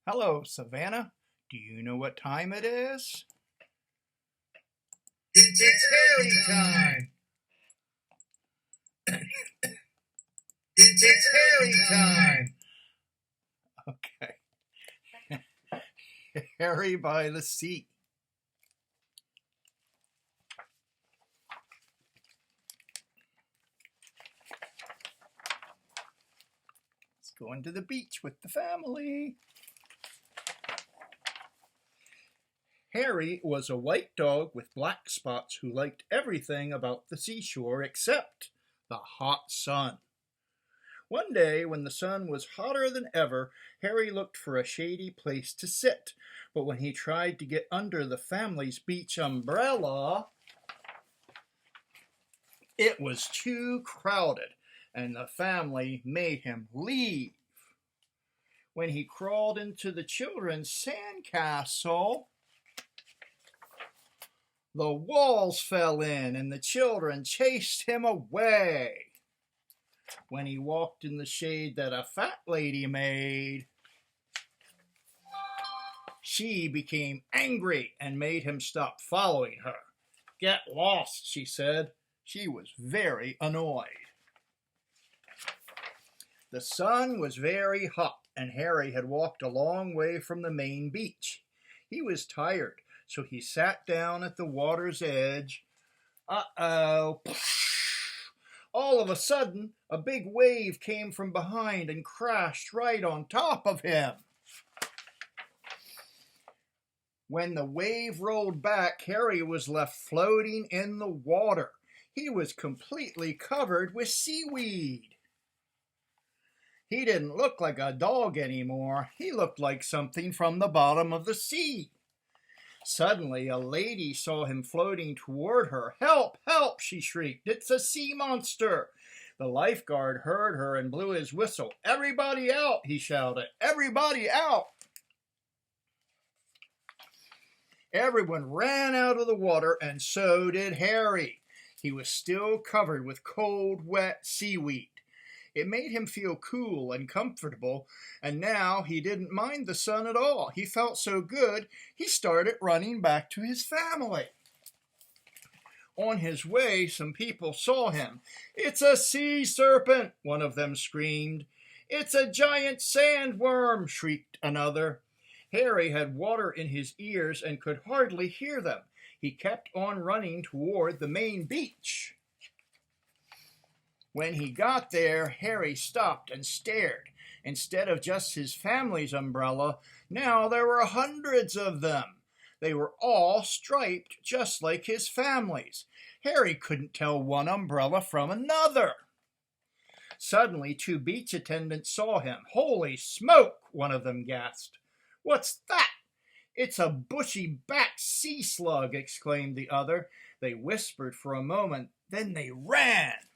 Hello, Savannah. Do you know what time it is? It's Harry time! It's Harry time! Okay. Harry by the sea. Let's go into the beach with the family. Harry was a white dog with black spots who liked everything about the seashore except the hot sun. One day, when the sun was hotter than ever, Harry looked for a shady place to sit. But when he tried to get under the family's beach umbrella, it was too crowded, and the family made him leave. When he crawled into the children's sandcastle, the walls fell in and the children chased him away. When he walked in the shade that a fat lady made, she became angry and made him stop following her. "Get lost," she said. She was very annoyed. The sun was very hot, and Harry had walked a long way from the main beach. He was tired, so he sat down at the water's edge. Uh-oh. All of a sudden, a big wave came from behind and crashed right on top of him. When the wave rolled back, Harry was left floating in the water. He was completely covered with seaweed. He didn't look like a dog anymore. He looked like something from the bottom of the sea. Suddenly, a lady saw him floating toward her. "Help! Help!" she shrieked. "It's a sea monster!" The lifeguard heard her and blew his whistle. "Everybody out!" he shouted. "Everybody out!" Everyone ran out of the water, and so did Harry. He was still covered with cold, wet seaweed. It made him feel cool and comfortable, and now he didn't mind the sun at all. He felt so good, he started running back to his family. On his way, some people saw him. "It's a sea serpent," one of them screamed. "It's a giant sandworm," shrieked another. Harry had water in his ears and could hardly hear them. He kept on running toward the main beach. When he got there, Harry stopped and stared. Instead of just his family's umbrella, now there were hundreds of them. They were all striped just like his family's. Harry couldn't tell one umbrella from another. Suddenly, two beach attendants saw him. "Holy smoke!" one of them gasped. "What's that?" "It's a bushy bat sea slug," exclaimed the other. They whispered for a moment, then they ran.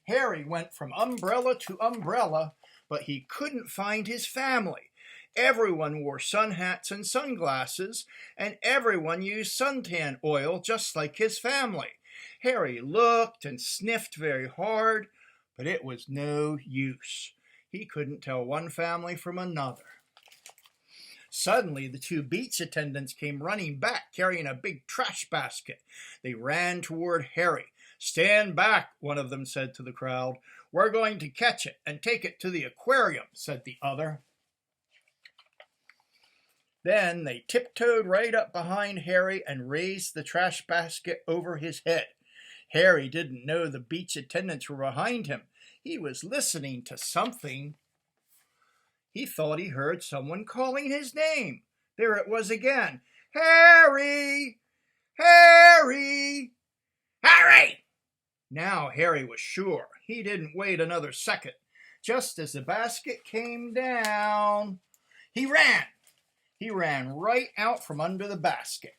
Harry went from umbrella to umbrella, but he couldn't find his family. Everyone wore sun hats and sunglasses, and everyone used suntan oil just like his family. Harry looked and sniffed very hard, but it was no use. He couldn't tell one family from another. Suddenly, the two beach attendants came running back, carrying a big trash basket. They ran toward Harry. "Stand back," one of them said to the crowd. "We're going to catch it and take it to the aquarium," said the other. Then they tiptoed right up behind Harry and raised the trash basket over his head. Harry didn't know the beach attendants were behind him. He was listening to something. He thought he heard someone calling his name. There it was again. "Harry! Harry! Harry!" Now Harry was sure. He didn't wait another second. Just as the basket came down, he ran. He ran right out from under the basket.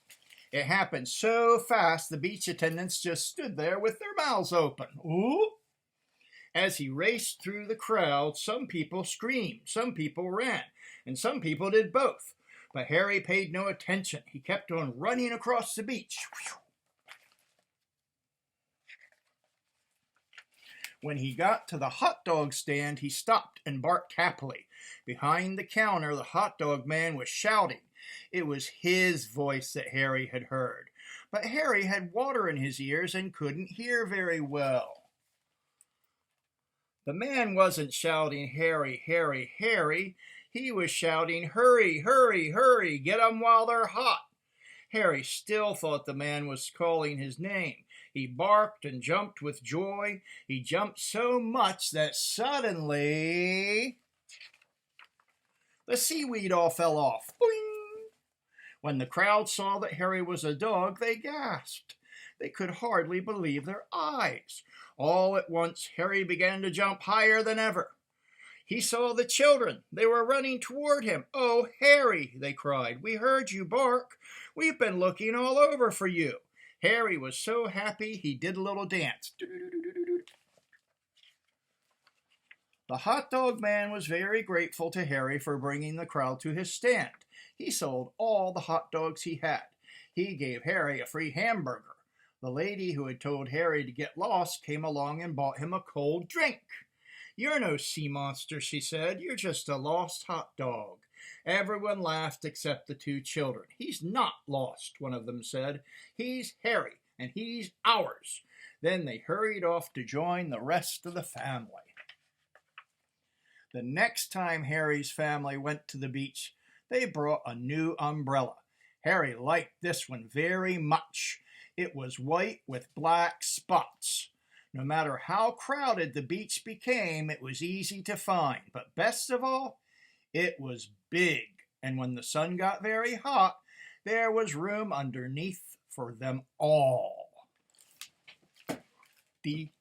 It happened so fast the beach attendants just stood there with their mouths open. "Ooh!" As he raced through the crowd, some people screamed, some people ran, and some people did both. But Harry paid no attention. He kept on running across the beach. When he got to the hot dog stand, he stopped and barked happily. Behind the counter, the hot dog man was shouting. It was his voice that Harry had heard. But Harry had water in his ears and couldn't hear very well. The man wasn't shouting, Harry, Harry, Harry. He was shouting, hurry, hurry, hurry, get 'em while they're hot. Harry still thought the man was calling his name. He barked and jumped with joy. He jumped so much that suddenly the seaweed all fell off. Boing! When the crowd saw that Harry was a dog, they gasped. They could hardly believe their eyes. All at once, Harry began to jump higher than ever. He saw the children. They were running toward him. "Oh, Harry," they cried, "we heard you bark. We've been looking all over for you." Harry was so happy he did a little dance. The hot dog man was very grateful to Harry for bringing the crowd to his stand. He sold all the hot dogs he had. He gave Harry a free hamburger. The lady who had told Harry to get lost came along and bought him a cold drink. "You're no sea monster," she said. "You're just a lost hot dog." Everyone laughed except the two children. "He's not lost," one of them said. "He's Harry, and he's ours." Then they hurried off to join the rest of the family. The next time Harry's family went to the beach, they brought a new umbrella. Harry liked this one very much. It was white with black spots. No matter how crowded the beach became, it was easy to find. But best of all, it was big. And when the sun got very hot, there was room underneath for them all. The